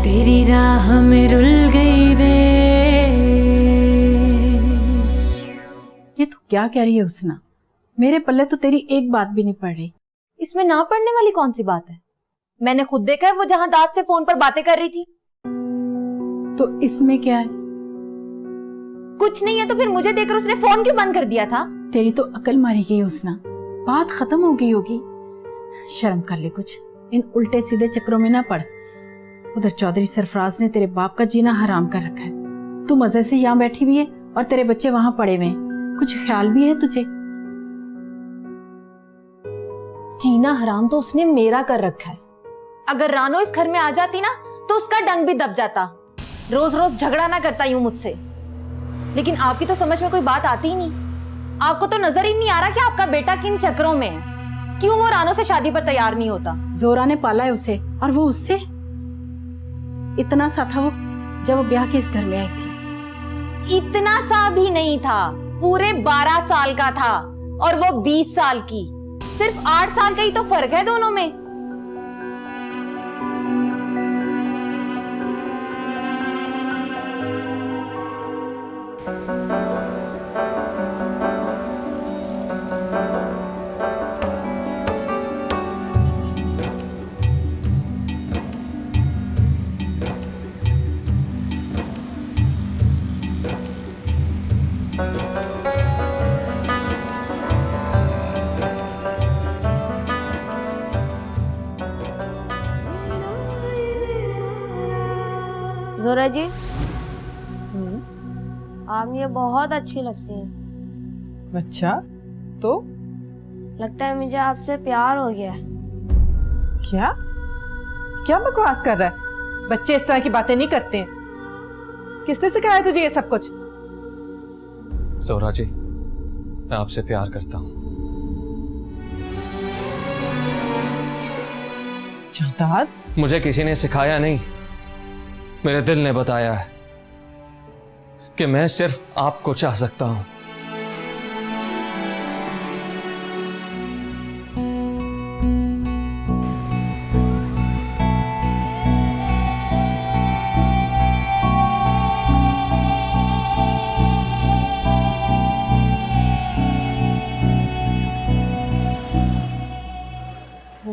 तेरी राह में रुल गई वे। ये तू क्या कह रही है हुस्ना? मेरे पल्ले तो तेरी एक बात भी नहीं पड़ रही। इसमें ना पढ़ने वाली कौन सी बात है? मैंने खुद देखा है वो जहां दाद से फोन पर बातें कर रही थी। तो इसमें क्या है? कुछ नहीं है तो फिर मुझे देखकर उसने फोन क्यों बंद कर दिया था? तेरी तो अकल मारी गई हुस्ना, बात खत्म हो गई होगी। शर्म कर ले कुछ, इन उल्टे सीधे चक्रों में ना पड़। उधर चौधरी सरफराज ने तेरे बाप का जीना हराम कर रखा है। तू मजे से यहाँ बैठी हुई है और तेरे बच्चे वहां पड़े हुए हैं। कुछ ख्याल भी है तुझे? जीना हराम तो उसने मेरा कर रखा है। अगर रानो इस घर में आ जाती ना तो उसका डंग भी दब जाता। रोज रोज झगड़ा ना करता यूं मुझसे। लेकिन आपकी तो समझ में कोई बात आती ही नहीं। आपको तो नजर ही नहीं आ रहा कि आपका बेटा किन चक्रों में है। क्यों वो रानो से शादी पर तैयार नहीं होता? जोरा ने पाला है उसे, और वो उससे इतना सा था वो जब वो ब्याह के इस घर में आई थी। इतना सा भी नहीं था, पूरे 12 साल का था और वो 20 साल की। सिर्फ 8 साल का ही तो फर्क है दोनों में। जोरा जी, आप मुझे बहुत अच्छी लगती हैं। अच्छा, तो लगता है मुझे आपसे प्यार हो गया है। क्या क्या बकवास कर रहा है? बच्चे इस तरह की बातें नहीं करते हैं। किसने सिखाया तुझे ये सब कुछ? जोरा जी, मैं आपसे प्यार करता हूँ। जादाद, मुझे किसी ने सिखाया नहीं, मेरे दिल ने बताया है कि मैं सिर्फ आपको चाह सकता हूं।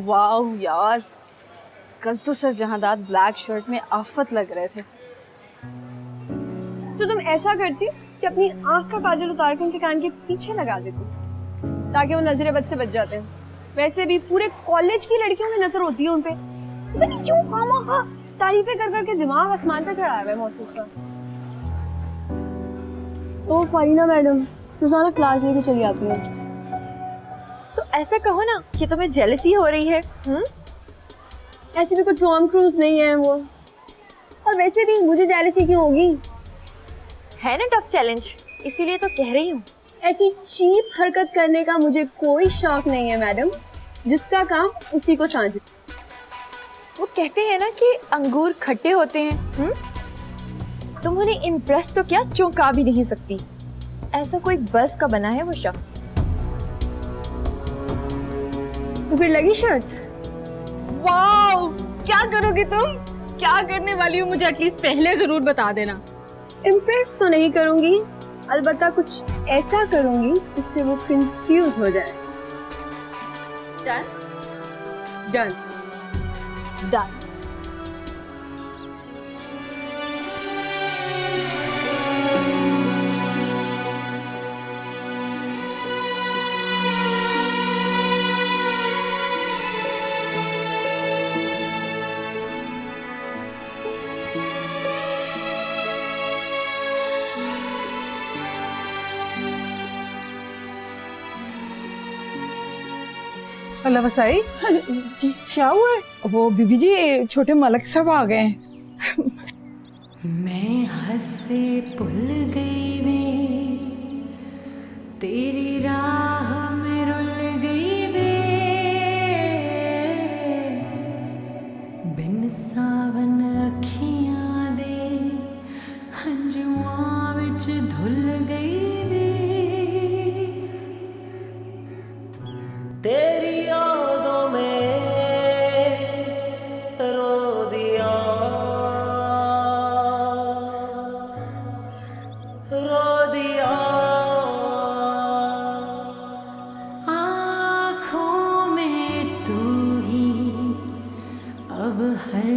वाह यार, कल तो सर जहांदाद ब्लैक शर्ट में आफत लग रहे थे। तो तुम ऐसा करती कि अपनी आंख का काजल उतार के उनके कान के पीछे लगा देती ताकि वो नजरे बद से बच जाते हैं। वैसे भी पूरे कॉलेज की लड़कियों की नजर होती है उनपे। पता नहीं क्यों खामखा तारीफें कर करके दिमाग आसमान पे चढ़ाया हुआ है मौसूफ का। तो फरीना मैडम रोजाना क्लास लेके चली आती है। तो ऐसा कहो ना कि तुम्हें जेलसी हो रही है। ऐसे भी कोई टॉम क्रूज नहीं है वो। और वैसे भी मुझे जेलसी क्यों होगी? है ना टफ चैलेंज, इसीलिए तो कह रही हूँ। ऐसी चीप हरकत करने का मुझे कोई शौक नहीं है मैडम। जिसका काम उसी को साझे। वो कहते हैं ना कि अंगूर खट्टे होते हैं। तुम उन्हें इम्प्रेस तो क्या, चौंका भी नहीं सकती। ऐसा कोई बर्फ का बना है वो शख्स। तो फिर लगी शर्त? वाओ, क्या करोगी तुम? क्या करने वाली हो मुझे एटलीस्ट पहले जरूर बता देना। इम्प्रेस तो नहीं करूंगी, अलबत्ता कुछ ऐसा करूंगी जिससे वो कंफ्यूज हो जाए। Done done done. Allah Wasai ji, क्या हुआ है? वो बीबी जी, छोटे मलक साहब आ गए हैं। मैं हंस से भुल गई वे, तेरी राह में रुल गई वे। बिन सावन अखियां दे हंजुआं विच धुल गई वे। तेरी यादों में रो दिया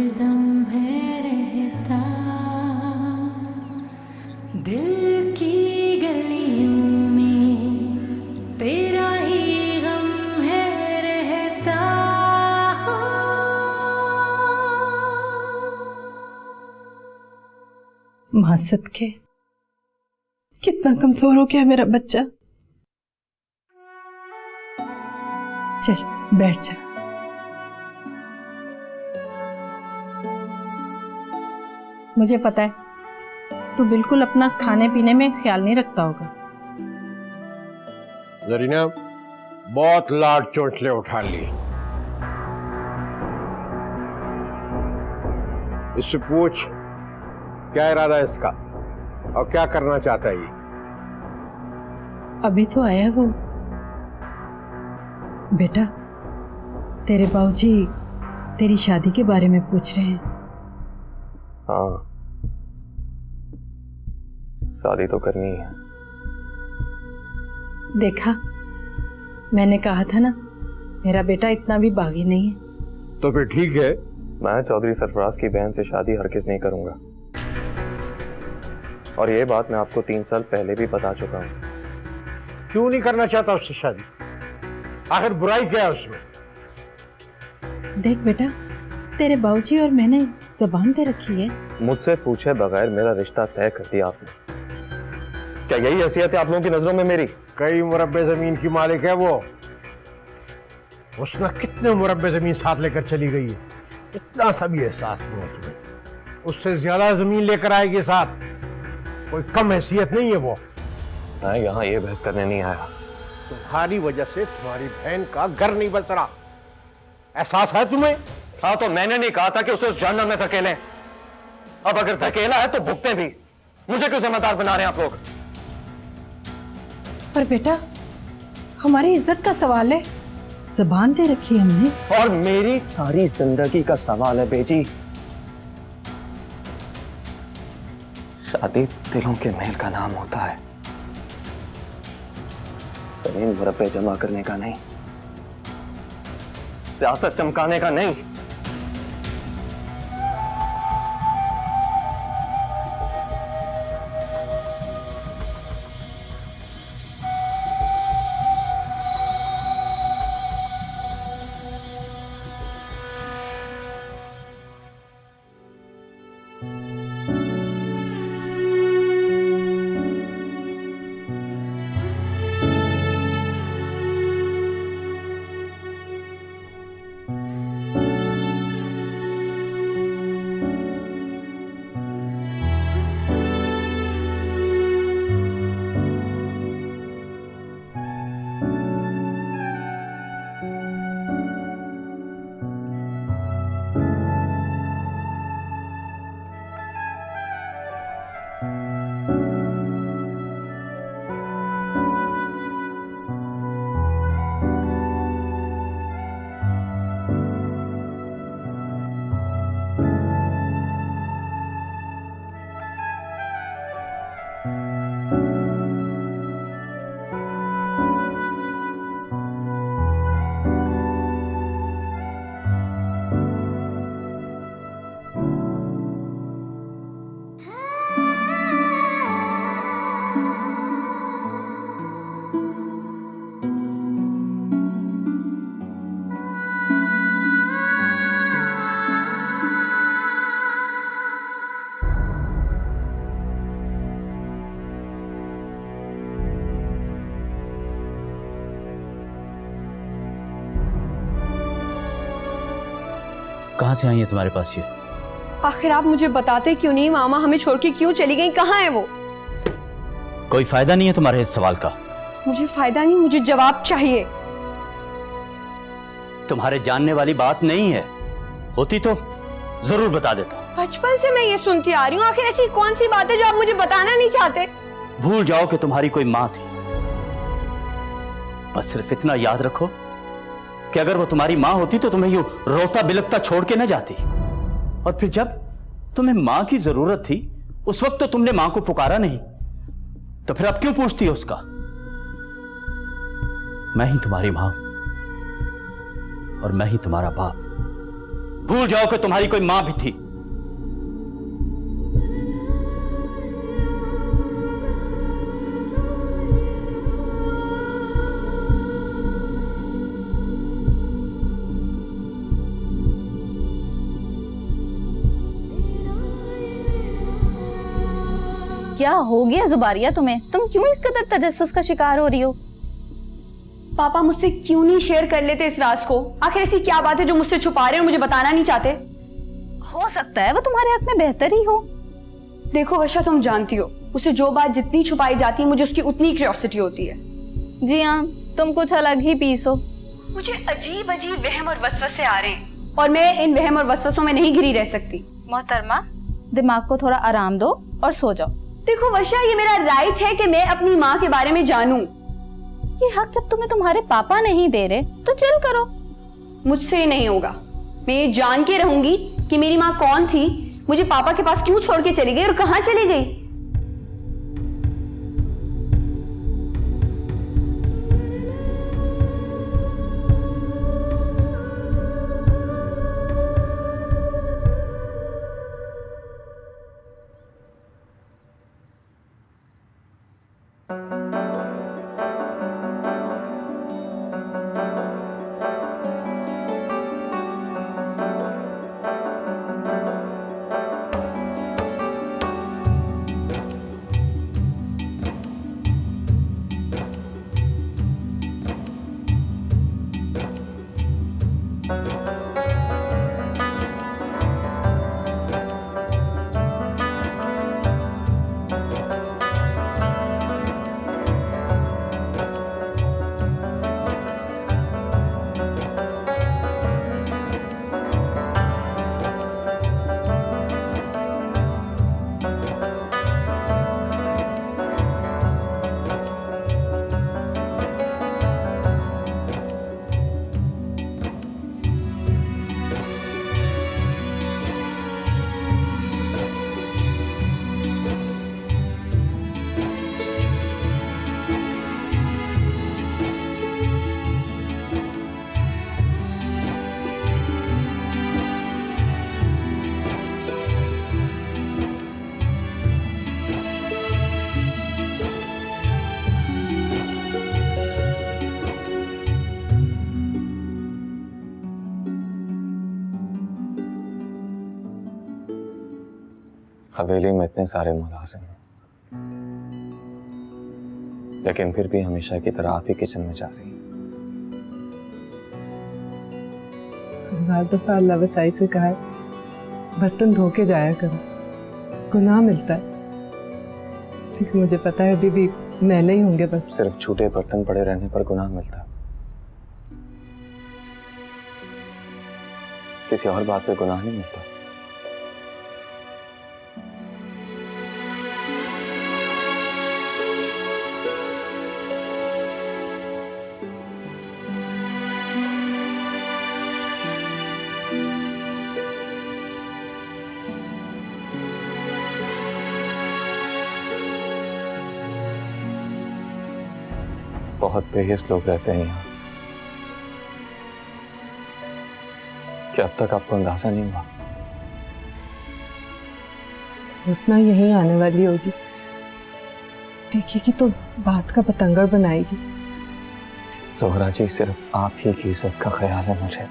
हरदम है रहता, दिल की गलियों में तेरा ही गम है रहता। माँ सदके, कितना कमजोर हो गया मेरा बच्चा। चल बैठ जा। मुझे पता है तू बिल्कुल अपना खाने पीने में ख्याल नहीं रखता होगा। जरीना, बहुत लाड चोंचले उठा ली। इससे पूछ क्या इरादा है इसका और क्या करना चाहता है ये? अभी तो आया वो। बेटा, तेरे बाबूजी तेरी शादी के बारे में पूछ रहे हैं। हाँ, शादी तो करनी है। देखा, मैंने कहा था ना, मेरा बेटा इतना भी बागी नहीं है। तो फिर ठीक है। मैं चौधरी सरफराज की बहन से शादी हरगिज नहीं करूंगा, और ये बात मैं आपको 3 साल पहले भी बता चुका हूं। क्यों नहीं करना चाहता उससे शादी? आखिर बुराई क्या है उसमें? देख बेटा, तेरे बाबूजी और मैंने जबान दे रखी है। मुझसे पूछे बगैर मेरा रिश्ता तय कर दिया आपने। क्या यही हैसियत है आप लोगों की नजरों में मेरी? कई मुरब्बे जमीन की मालिक है वो। उसने कितने मुरब्बे जमीन साथ लेकर चली गई है, इतना सा भी एहसास नहीं है तुम्हें। उससे ज्यादा जमीन लेकर आएगी साथ। कोई कम हैसियत नहीं है वो। मैं यहाँ ये बहस करने नहीं आया। तुम्हारी वजह से तुम्हारी बहन का घर नहीं बच रहा, एहसास है तुम्हें? हाँ, तो मैंने नहीं कहा था कि उसे उस जहन्नम में धकेलें। अब अगर धकेला है तो भुगते भी। मुझे क्यों जिम्मेदार बना रहे हैं आप लोग? पर बेटा, हमारी इज्जत का सवाल है, जबान दे रखी है हमने। और मेरी सारी जिंदगी का सवाल है बेजी। शादी दिलों के मेल का नाम होता है, जमीन मुरब्बे जमा करने का नहीं, सियासत चमकाने का नहीं। कहाँ से आई है तुम्हारे पास ये? आखिर आप मुझे बताते क्यों नहीं? मामा हमें छोड़ के क्यों चली गई? कहाँ है वो? कोई फायदा नहीं है तुम्हारे इस सवाल का। मुझे फायदा नहीं, मुझे जवाब चाहिए। तुम्हारे जानने वाली बात नहीं है, होती तो जरूर बता देता। बचपन से मैं ये सुनती आ रही हूँ, आखिर ऐसी कौन सी बात है जो आप मुझे बताना नहीं चाहते? भूल जाओ कि तुम्हारी कोई माँ थी। बस सिर्फ इतना याद रखो कि अगर वो तुम्हारी माँ होती तो तुम्हें यूं रोता बिलखता छोड़ के न जाती। और फिर जब तुम्हें माँ की जरूरत थी उस वक्त तो तुमने माँ को पुकारा नहीं, तो फिर अब क्यों पूछती हो उसका? मैं ही तुम्हारी माँ और मैं ही तुम्हारा बाप। भूल जाओ कि तुम्हारी कोई मां भी थी। क्या हो गया जुबारिया तुम्हें? तुम क्यों इस कदर तजस्सुस का शिकार हो रही हो? पापा मुझसे क्यों नहीं शेयर कर लेते इस राज को? आखिर ऐसी क्या बात है जो मुझसे छुपा रहे हैं और मुझे बताना नहीं चाहते? हो सकता है वो तुम्हारे हक में बेहतर ही हो। देखो वर्षा, तुम जानती हो उससे जो बात जितनी छुपाई जाती है मुझे उसकी उतनी क्यूरियोसिटी होती है। जी हाँ, तुम कुछ अलग ही पीस हो। मुझे अजीब अजीब वहम और वसवसे आ रहे हैं और मैं इन वहम और वसवसों में नहीं घिरी रह सकती। मोहतरमा, दिमाग को थोड़ा आराम दो और सो जाओ। देखो वर्षा, ये मेरा राइट है कि मैं अपनी माँ के बारे में जानूं। ये हक जब तुम्हें तुम्हारे पापा नहीं दे रहे तो चिल करो। मुझसे नहीं होगा। मैं ये जान के रहूंगी कि मेरी माँ कौन थी, मुझे पापा के पास क्यों छोड़ के चली गई और कहाँ चली गई। हवेली में इतने सारे मुलाजिम हैं, लेकिन फिर भी हमेशा की तरह आप ही किचन में जा रही हैं। 1000 दफा अल्लाह वसाई से कहा है बर्तन धो के जाया करो, गुनाह मिलता है। लेकिन मुझे पता है अभी भी मैले ही होंगे बस। सिर्फ छूटे बर्तन पड़े रहने पर गुनाह मिलता है, किसी और बात पे गुनाह नहीं मिलता। बहुत बेहिस लोग रहते हैं यहाँ। क्या अब तक आपको अंदाजा नहीं हुआ? हुस्ना यही आने वाली होगी, देखिए तो बात का पतंगर बनाएगी। ज़ोहरा जी, सिर्फ आप ही की इज्जत का ख्याल है मुझे,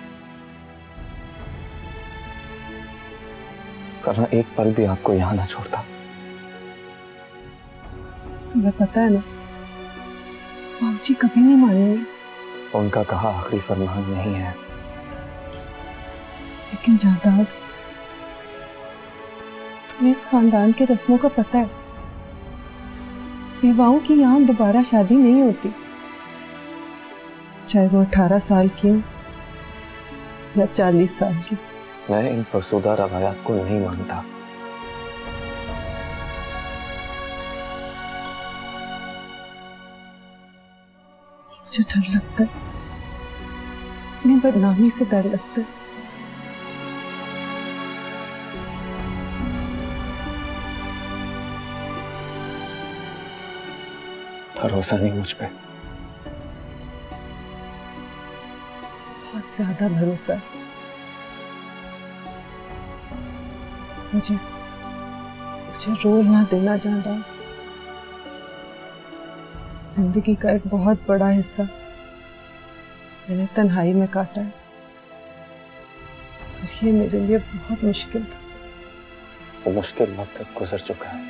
वरना एक पल भी आपको यहाँ ना छोड़ता। तुम्हें पता है ना, बाबूजी कभी नहीं मानेंगे। उनका कहा आखिरी फरमान नहीं है। लेकिन जादाद, तुम्हें इस खानदान के रस्मों का पता है, विवाहों की यहाँ दोबारा शादी नहीं होती, चाहे वो 18 साल की हो या 40 साल की। मैं इन फरसुदा रवायात को नहीं मानता। मुझे डर लगता है, अपनी बदनामी से डर लगता है। भरोसा नहीं मुझ पे? बहुत ज्यादा भरोसा है। मुझे रोल ना देना चाहता। जिंदगी का एक बहुत बड़ा हिस्सा मैंने तन्हाई में काटा है और ये मेरे लिए बहुत मुश्किल था। वो मुश्किल वक्त अब गुजर चुका है।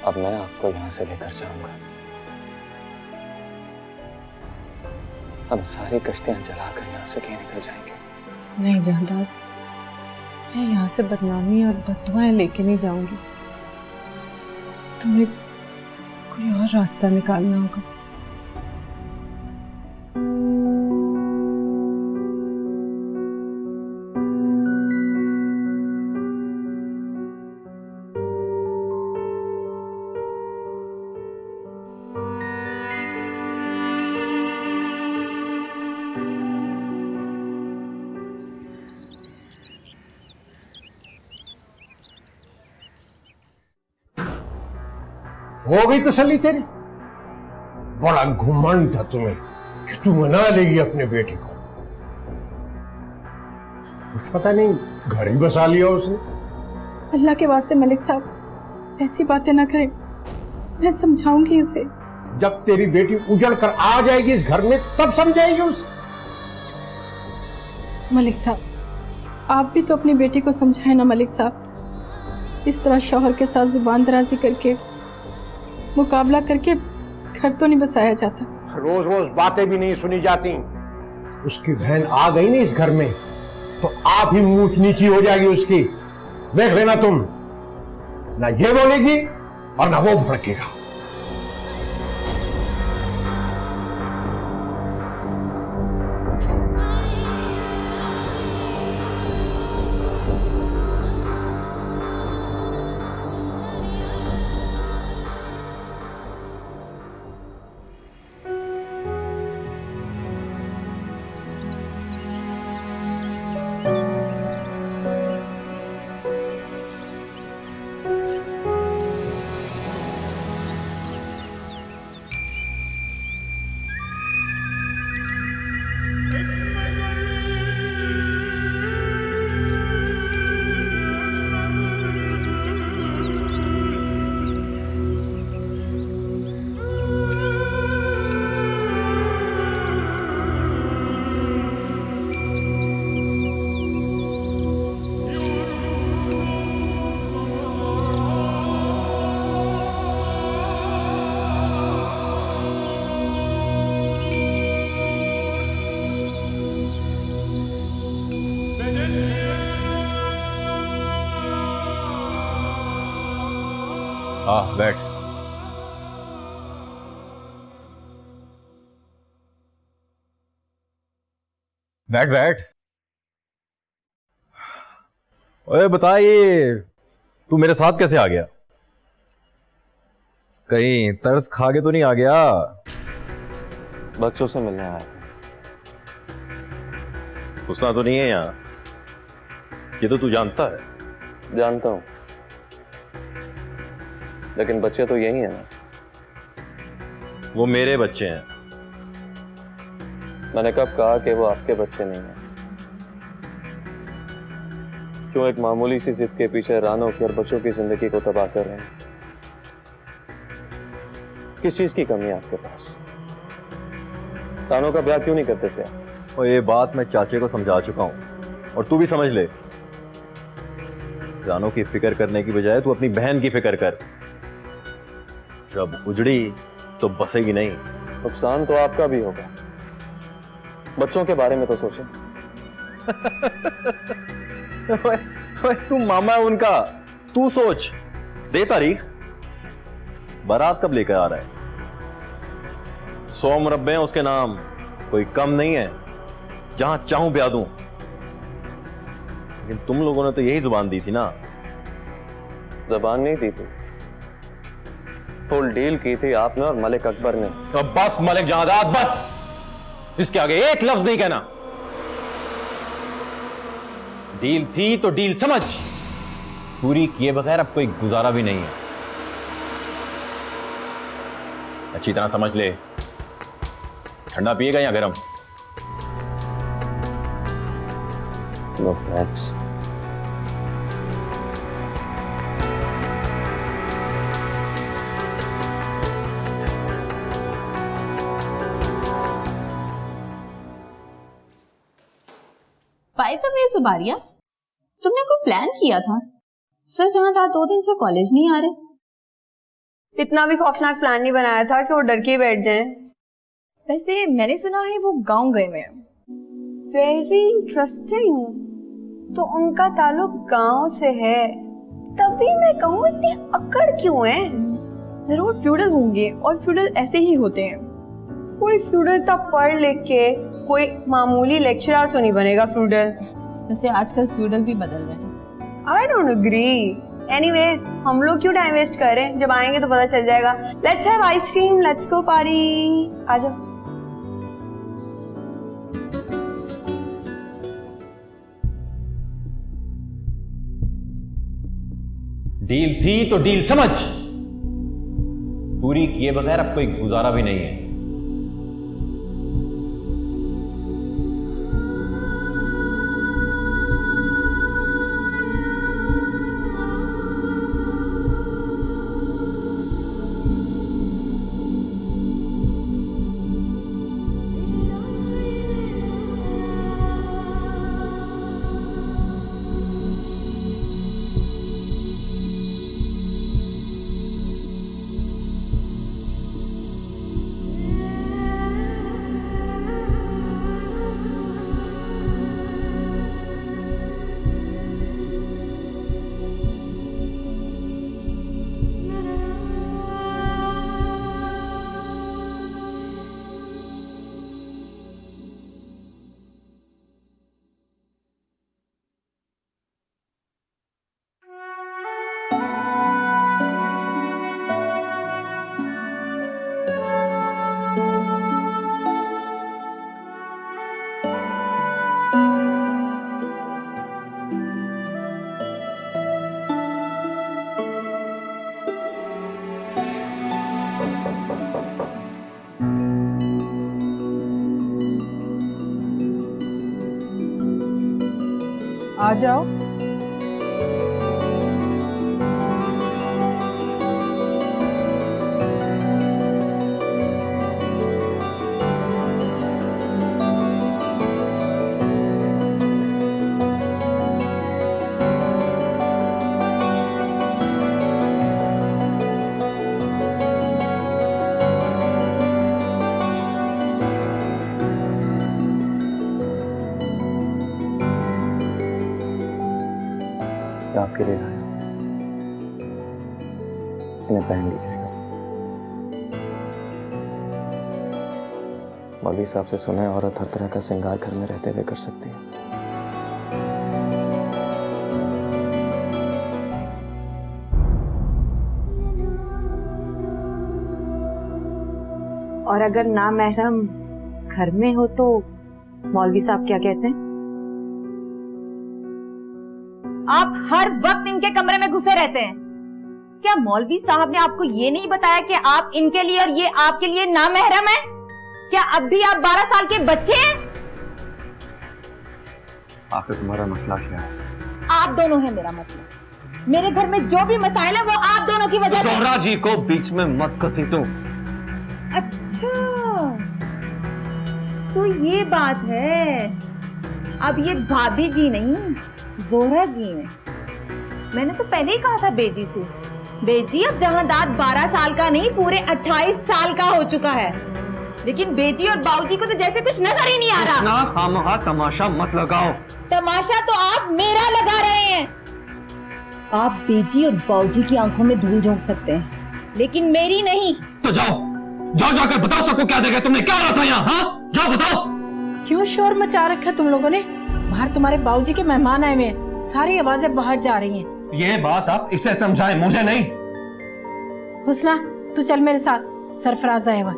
अब मैं आपको यहां से लेकर जाऊंगा। हम सारी कश्तियां जलाकर यहां से कहीं निकल जाएंगे। नहीं जाहदाद, मैं यहाँ से बदनामी और बददुआएं लेके नहीं जाऊंगी। तुम्हें कोई और रास्ता निकालना होगा। हो गई तसल्ली तेरी? बड़ा घुमंड था तुम्हें कि तू मना लेगी अपने बेटे को। कुछ पता नहीं घर ही बसा लिया उसने। अल्लाह के वास्ते मलिक साहब ऐसी बातें ना करें, मैं समझाऊंगी उसे। जब तेरी बेटी उजड़ कर आ जाएगी इस घर में तब समझाएगी उसे। मलिक साहब आप भी तो अपनी बेटी को समझाए ना मलिक साहब। इस तरह शौहर के साथ जुबान दराजी करके मुकाबला करके घर तो नहीं बसाया जाता। रोज रोज बातें भी नहीं सुनी जाती। उसकी बहन आ गई ना इस घर में तो आप ही ऊंच नीची हो जाएगी उसकी। देख लेना तुम, ना ये बोलेगी और ना वो भड़केगा। बैठ। बैठ बैठ। ओए बता, ये तू मेरे साथ कैसे आ गया? कहीं तरस खा के तो नहीं आ गया? बच्चों से मिलने आया था। गुस्सा तो नहीं है यहाँ? ये तो तू जानता है। जानता हूं, लेकिन बच्चे तो यही है ना। वो मेरे बच्चे हैं। मैंने कब कहा कि वो आपके बच्चे नहीं हैं? क्यों एक मामूली सी जिद के पीछे रानों की और बच्चों की जिंदगी को तबाह कर रहे हैं? किस चीज की कमी है आपके पास? रानों का ब्याह क्यों नहीं कर देते? और ये बात मैं चाचे को समझा चुका हूं, और तू भी समझ ले। रानों की फिक्र करने की बजाय तू अपनी बहन की फिक्र कर। जब उजड़ी तो बसेगी नहीं। नुकसान तो आपका भी होगा। बच्चों के बारे में तो सोचें। तू मामा है उनका, तू सोच। दे तारीख, बारात कब लेकर आ रहा है? 100 मुरब्बे हैं उसके नाम, कोई कम नहीं है। जहां चाहूं ब्याह दूं। लेकिन तुम लोगों ने तो यही जुबान दी थी ना। जुबान नहीं दी थी, फुल डील की थी आपने और मलिक अकबर ने। तो बस मलिक जहादात, बस। इसके आगे एक लफ्ज नहीं कहना। डील थी तो डील समझ, पूरी किए बगैर अब कोई गुजारा भी नहीं है। अच्छी तरह समझ ले। ठंडा पिएगा या गरम? No thanks. By the way Zubariya, तुमने कोई प्लान किया था? सर जहां था 2 दिन से कॉलेज नहीं आ रहे। इतना भी खौफनाक प्लान नहीं बनाया था कि वो डर के ही बैठ जाएं। वैसे मैंने सुना है वो गांव गए हुए हैं। Very interesting. तो उनका ताल्लुक गांव से है, तभी मैं कहूँ इतनी अकड़ क्यों है? जरूर फ्यूडल होंगे, और फ्यूडल ऐसे ही होते हैं। कोई फ्यूडल तब पढ़ लिख के कोई मामूली लेक्चरर तो नहीं बनेगा फ्यूडल। वैसे आजकल फ्यूडल भी बदल रहे हैं। I don't agree. एनीवेज, हम लोग क्यों टाइम वेस्ट कर रहे हैं? जब आएंगे तो पता चल जाएगा। Let's have ice cream, let's go party. आ जाओ। डील थी तो डील समझ, पूरी किए बगैर अब कोई गुजारा भी नहीं है। आ जाओ। आपके लिए लाया, इन्हें पहन लीजिएगा। मौलवी साहब से सुना है औरत हर तरह का श्रृंगार घर में रहते हुए कर सकती है। और अगर ना महरम घर में हो तो मौलवी साहब क्या कहते हैं? आप हर वक्त इनके कमरे में घुसे रहते हैं। क्या मौलवी साहब ने आपको ये नहीं बताया कि आप इनके लिए और ये आपके लिए नामहरम है? क्या अब भी आप 12 साल के बच्चे हैं? आखिर तुम्हारा मसला क्या है? आप दोनों हैं मेरा मसला। मेरे घर में जो भी मसाइल है वो आप दोनों की वजह से। जोहरा जी को बीच में मत घसीटो। अच्छा, तो ये बात है। अब ये भाभी जी नहीं, जोहरा जी हैं। मैंने तो पहले ही कहा था बेजी से, बेजी अब जहांदाद 12 साल का नहीं पूरे 28 साल का हो चुका है। लेकिन बेजी और बाऊजी को तो जैसे कुछ नजर ही नहीं आ रहा। ना खामखा तमाशा मत लगाओ। तमाशा तो आप मेरा लगा रहे हैं। आप बेजी और बाऊजी की आंखों में धूल झोंक सकते हैं, लेकिन मेरी नहीं। तो जाओ, जाओ जाकर बताओ सबको क्या देखा तुमने, क्या रहा था यहाँ? हाँ, जाओ बताओ। क्यों शोर मचा रखा तुम लोगों ने? बाहर तुम्हारे बाबूजी के मेहमान आए हुए हैं, सारी आवाजें बाहर जा रही हैं। ये बात आप इसे समझाएं, मुझे नहीं। हुस्ना, तू चल मेरे साथ, सरफराज आया हुआ।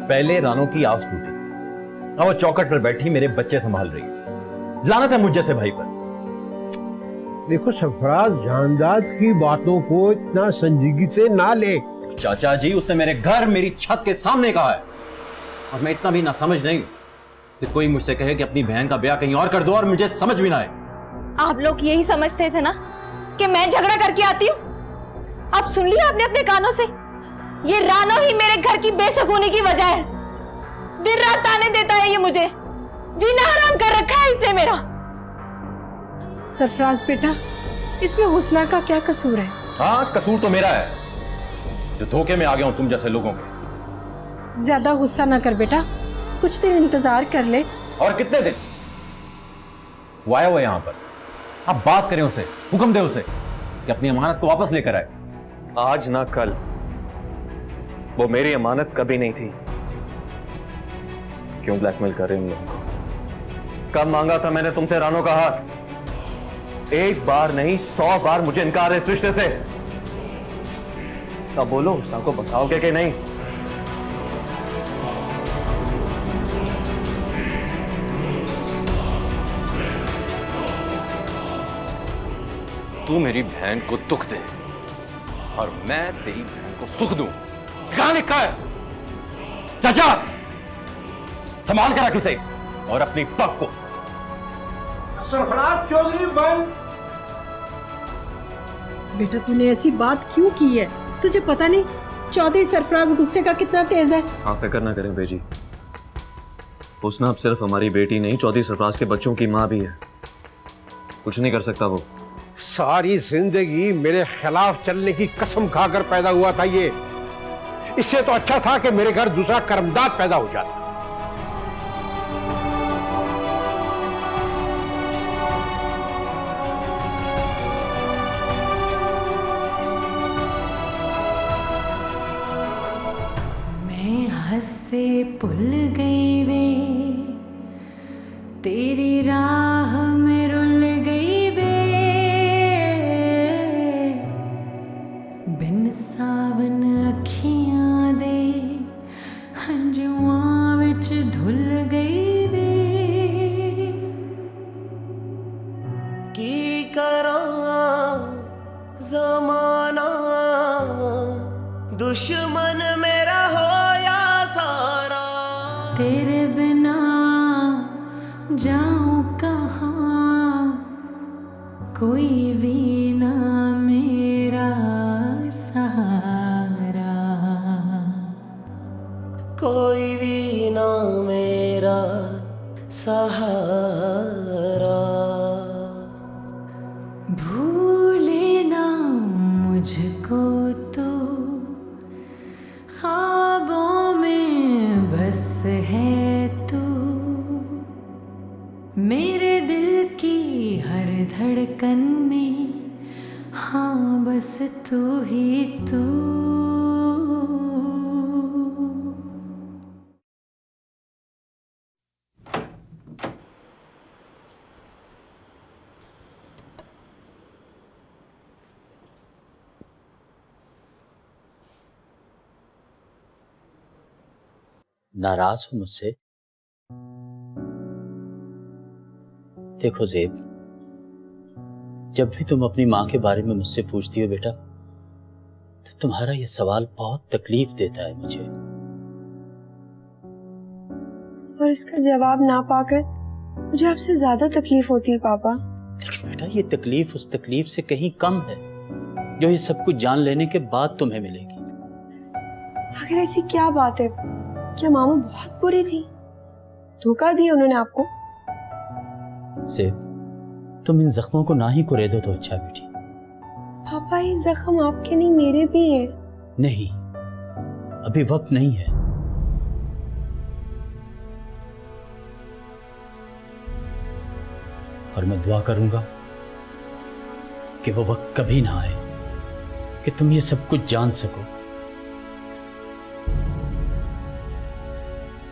पहले रानो की आस टूटी, और वो चौकट पर बैठी मेरे बच्चे संभाल रही है। लानत है मुझ जैसे भाई पर। देखो सरफराज, जानदाद की बातों को इतना संजीदगी से ना ले। चाचा जी, उसने मेरे घर मेरी छत के सामने कहा है, और मैं इतना भी ना समझ नहीं कि कोई मुझसे कहे कि अपनी बहन का ब्याह कहीं और कर दो और मुझे समझ भी ना आए। आप लोग यही समझते थे ना कि मैं झगड़ा करके आती हूँ? अब सुन लिया आपने अपने कानों से, ये रानो ही मेरे घर की बेसुकूनी की वजह है। दिन रात ताने देता है ये मुझे, जीना हराम कर रखा है इसने मेरा। सरफराज बेटा, इसमें हुस्ना का क्या कसूर है? हाँ, कसूर तो मेरा है जो धोखे में आ गया हूं तुम जैसे लोगों के। ज्यादा गुस्सा ना कर बेटा, कुछ दिन इंतजार कर ले। और कितने दिन? वो आया हुआ यहां पर, आप बात करें उसे, हुक्म दे उसे कि अपनी अमानत को वापस लेकर आए। आज ना कल, वो मेरी अमानत कभी नहीं थी। क्यों ब्लैकमेल कर रहे हैं उन लोगों को? कब मांगा था मैंने तुमसे रानो का हाथ? एक बार नहीं 100 बार मुझे इनकार है इस रिश्ते से। अब बोलो, हुस्ना को बचाओगे कि नहीं? तू मेरी बहन को दुख दे और मैं तेरी बहन को सुख दूं। कहां लिखा है? चाचा, संभाल कर रख इसे और अपनी पग को। सरफराज चौधरी बन। बेटा तूने ऐसी बात क्यों की है? तुझे पता नहीं चौधरी सरफराज गुस्से का कितना तेज है? आप फिक्र ना करें बेजी, हुस्ना अब सिर्फ हमारी बेटी नहीं, चौधरी सरफराज के बच्चों की माँ भी है। कुछ नहीं कर सकता वो। सारी जिंदगी मेरे खिलाफ चलने की कसम खाकर पैदा हुआ था ये। इससे तो अच्छा था कि मेरे घर दूसरा कर्मदाद पैदा हो जाता। मैं हंसे भुल गई वे, तेरी राह में रुल गई वे, बिन सावन अखियां दे हंजुआं विच धुल गई वे। की करा जमाना दुश्मन मेरा होया सारा, तेरे बिना जाऊं कहाँ, कोई भी ना मेरा सहारा, कोई भी ना मेरा सहारा। भूले ना मुझको तो ख्वाबों में बस है तू, मेरे दिल की हर धड़कन में, हाँ बस तू ही तू। नाराज हो मुझसे? देखो ज़ेब, जब भी तुम अपनी माँ के बारे में मुझसे पूछती हो बेटा, तो तुम्हारा यह सवाल बहुत तकलीफ देता है मुझे। और इसका जवाब ना पाकर मुझे आपसे ज्यादा तकलीफ होती है पापा। लेकिन बेटा ये तकलीफ उस तकलीफ से कहीं कम है जो ये सब कुछ जान लेने के बाद तुम्हें मिलेगी। आखिर ऐसी क्या बात है? क्या मामा बहुत बुरी थी? धोखा दिया उन्होंने आपको? ज़ेब, तुम इन जख्मों को ना ही कुरेदो तो अच्छा बेटी। पापा ये जख्म आपके नहीं मेरे भी हैं। नहीं, अभी वक्त नहीं है। और मैं दुआ करूंगा कि वो वक्त कभी ना आए कि तुम ये सब कुछ जान सको।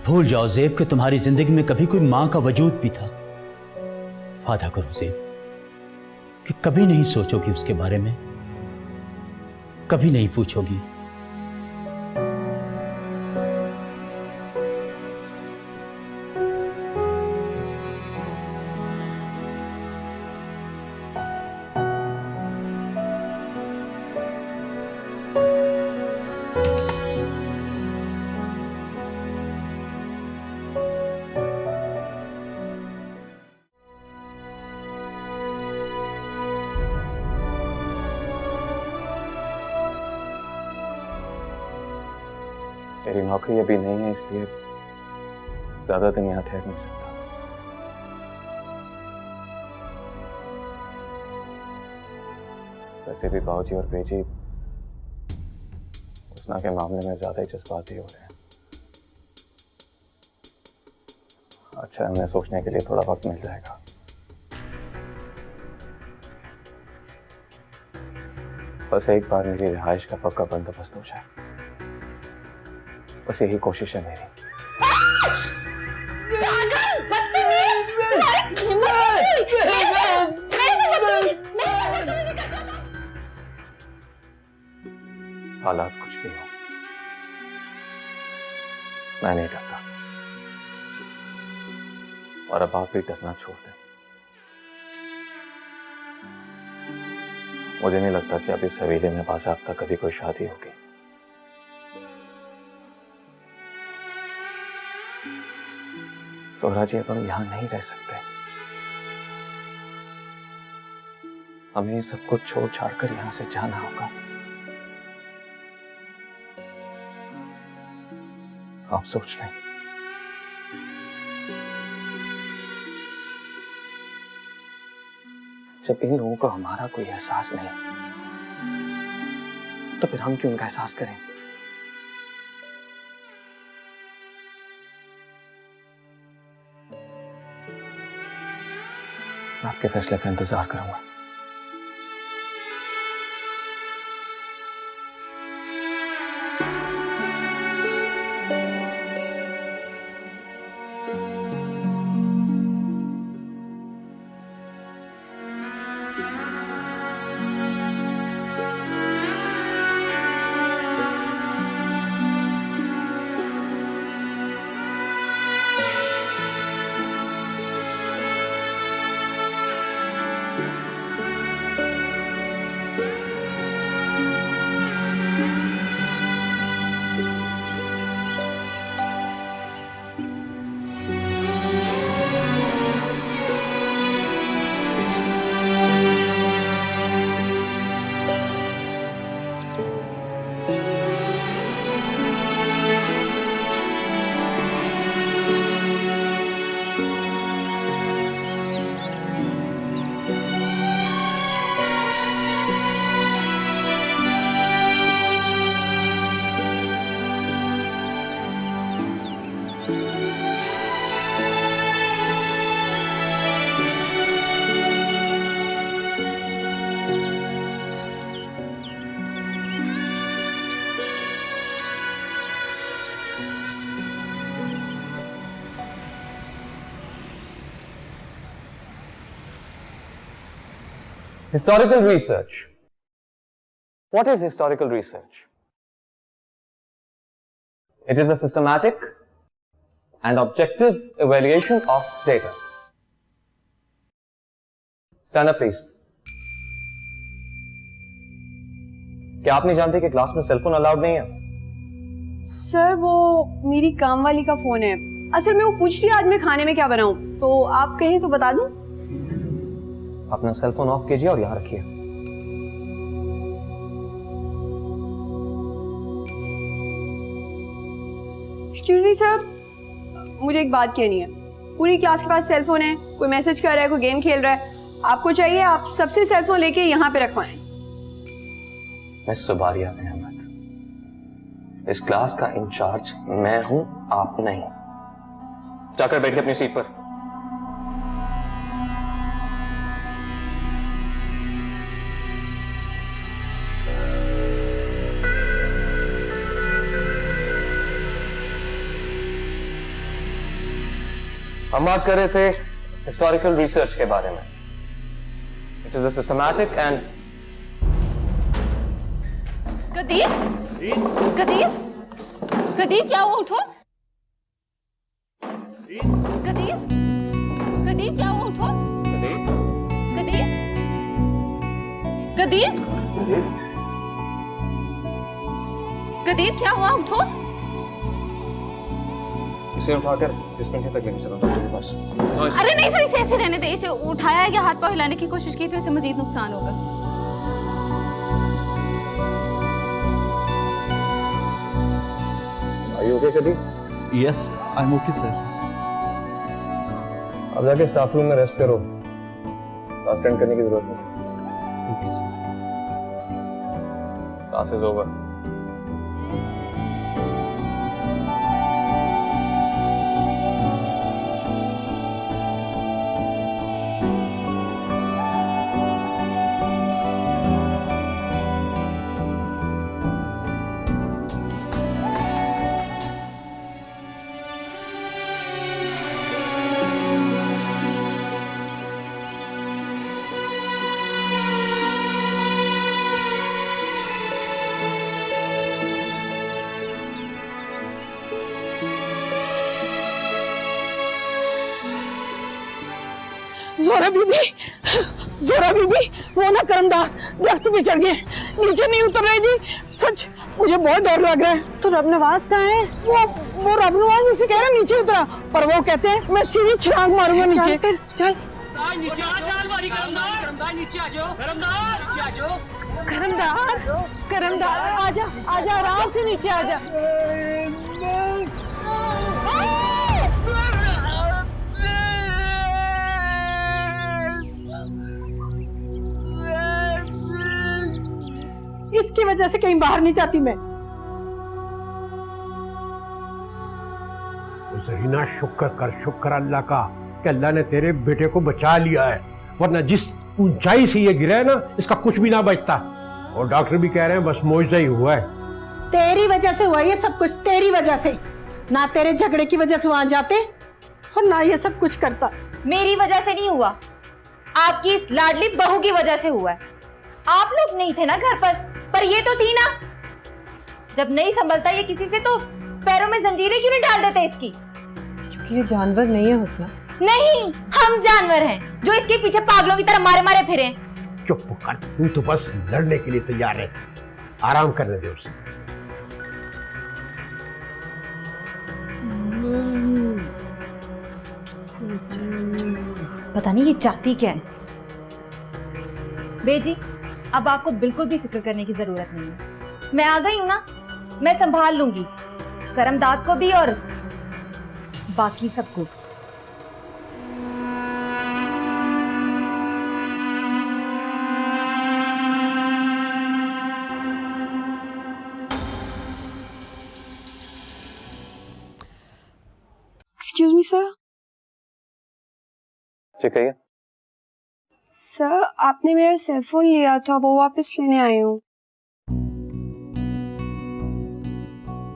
भूल जाओ ज़ेब कि तुम्हारी जिंदगी में कभी कोई मां का वजूद भी था। वादा करो ज़ेब कि कभी नहीं सोचोगी उसके बारे में, कभी नहीं पूछोगी। नौकरी अभी नहीं है, इसलिए ज्यादा दिन यहाँ ठहर नहीं सकता। वैसे भी बाबूजी और बेजी उसना के मामले में ज्यादा ही जज्बाती हो रहे हैं। अच्छा, हमें सोचने के लिए थोड़ा वक्त मिल जाएगा। बस एक बार मेरी रिहाइश का पक्का बंदोबस्त हो जाए, बस यही कोशिश है मेरी। हालात कुछ भी हो, मैं नहीं डरता, और अब आप भी डरना छोड़ दें। मुझे नहीं लगता कि अभी इस हवेली में बाज़ाब्ता कभी कोई शादी होगी। जोहरा जी, अब हम यहां नहीं रह सकते। हमें सब कुछ छोड़ छाड़ कर यहां से जाना होगा। आप सोच लें। जब इन लोगों को हमारा कोई एहसास नहीं, तो फिर हम क्यों उनका एहसास करें? मैं आपके फैसले का इंतजार करूंगा। Historical research. What is historical research? It is a systematic and objective evaluation of data. Stand up, please. क्या आप नहीं जानते कि क्लास में सेलफोन अलाउड नहीं है? सर, वो मेरी काम वाली का फोन है। असल में वो पूछ रही है आज मैं खाने में क्या बनाऊं, तो आप कहें तो बता दूं? अपना सेलफोन ऑफ कीजिए और यहां रखिए। एक्सक्यूज मी सर, मुझे एक बात कहनी है। पूरी क्लास के पास सेलफोन है, कोई मैसेज कर रहा है, कोई गेम खेल रहा है। आपको चाहिए आप सबसे सेलफोन लेके यहाँ पे रखवाएं। मिस सुबारिया अहमद, इस क्लास का इंचार्ज मैं हूं, आप नहीं। जाकर बैठिए अपनी सीट पर। हम बात कर रहे थे हिस्टोरिकल रिसर्च के बारे में। It is a systematic and Qadeer, Qadeer, Qadeer क्या हुआ? उठो। कदीर, कदीर क्या हुआ? उठो। कदीर, कदीर, कदीर क्या हुआ? उठो। इसे उठाकर डिस्पेंसरी तक लेके चलो डॉक्टर के पास। अरे नहीं सर, इसे ऐसे रहने दे। इसे उठाया या हाथ पांव हिलाने की कोशिश की तो इसे मजीद नुकसान होगा। Are you okay, Kadi? Yes, I'm okay, sir. अब जाके स्टाफ रूम में रेस्ट करो, क्लास अटेंड करने की जरूरत नहीं। Okay, sir. Classes over. जोरा बीबी, वो ना करमदार दरख्त पे चढ़ गए, नीचे नहीं उतर रहे जी। सच मुझे बहुत डर लग रहा है। तो रब नवाज कहाँ है? वो रब नवाज उसे कह रहा नीचे उतरा, पर वो कहते हैं मैं सीधी छलांग मारूंगा नीचे। चल नीचे आ जा, हमारी करमदार नीचे आ जाओ, करमदार नीचे आ जाओ, करमदार आजा आजा, आराम से नीचे आजा। इसकी वजह से कहीं बाहर नहीं जाती मैं। ज़रीना शुक्र कर, शुक्र अल्लाह का कि अल्लाह ने तेरे बेटे को बचा लिया है, वरना जिस ऊंचाई से ये गिरा है ना, इसका कुछ भी ना बचता। और डॉक्टर भी कह रहे हैं बस मौजज़ा ही हुआ है। तेरी वजह से हुआ ये सब कुछ, तेरी वजह से। ना तेरे झगड़े की वजह से वहां जाते और ना ये सब कुछ करता। मेरी वजह से नहीं हुआ, आपकी इस लाडली बहू की वजह से हुआ है। आप लोग नहीं थे ना घर पर ये तो थी ना। जब नहीं संभलता ये किसी से तो पैरों में जंजीरें क्यों नहीं डाल देते इसकी? क्योंकि ये जानवर नहीं है हुस्ना। नहीं, हम जानवर हैं जो इसके पीछे पागलों की तरह मारे मारे फिरे। चुप कर, तू तो बस लड़ने के लिए तैयार है। आराम करने दे उसे। पता नहीं ये चाहती क्या है। बेजी, अब आपको बिल्कुल भी फिक्र करने की जरूरत नहीं है। मैं आ गई हूं ना, मैं संभाल लूंगी करमदाद को भी और बाकी सबको। Excuse me sir. ठीक है। सर आपने मेरा सेल फोन लिया था, वो वापस लेने आई हूँ।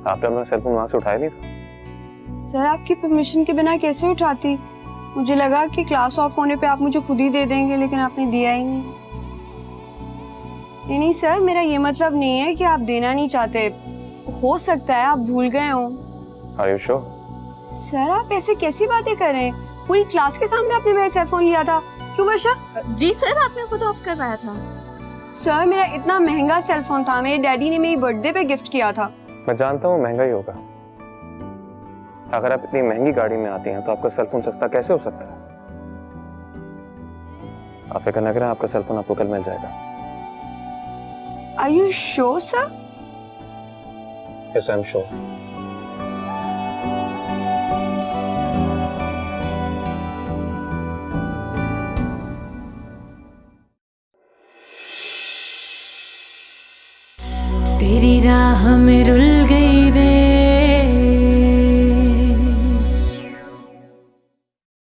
आपने अपना सेल फोन वहां से उठाया नहीं था? सर आपकी परमिशन के बिना कैसे उठाती? मुझे लगा कि क्लास ऑफ होने पे आप मुझे खुद ही दे देंगे, लेकिन आपने दिया ही नहीं। नहीं सर, मेरा ये मतलब नहीं है कि आप देना नहीं चाहते, हो सकता है आप भूल गए हो। Are you sure? सर आप ऐसे कैसी बातें कर रहे हैं? पूरी क्लास के सामने आपने मेरा सेल फोन लिया था। क्यों वर्षा? जी सर, आपने खुद ऑफ करवाया था। सर मेरा इतना महंगा सेल फोन था, मेरे डैडी ने मेरी बर्थडे पे गिफ्ट किया था। मैं जानता हूँ महंगा ही होगा। अगर आप इतनी महंगी गाड़ी में आती हैं तो आपका सेल फोन सस्ता कैसे हो सकता है? आप फिक्र न करें, आपका सेल फोन आपको कल मिल जाएगा। Are you sure, sir? Yes, I'm sure. तेरी राह में रुल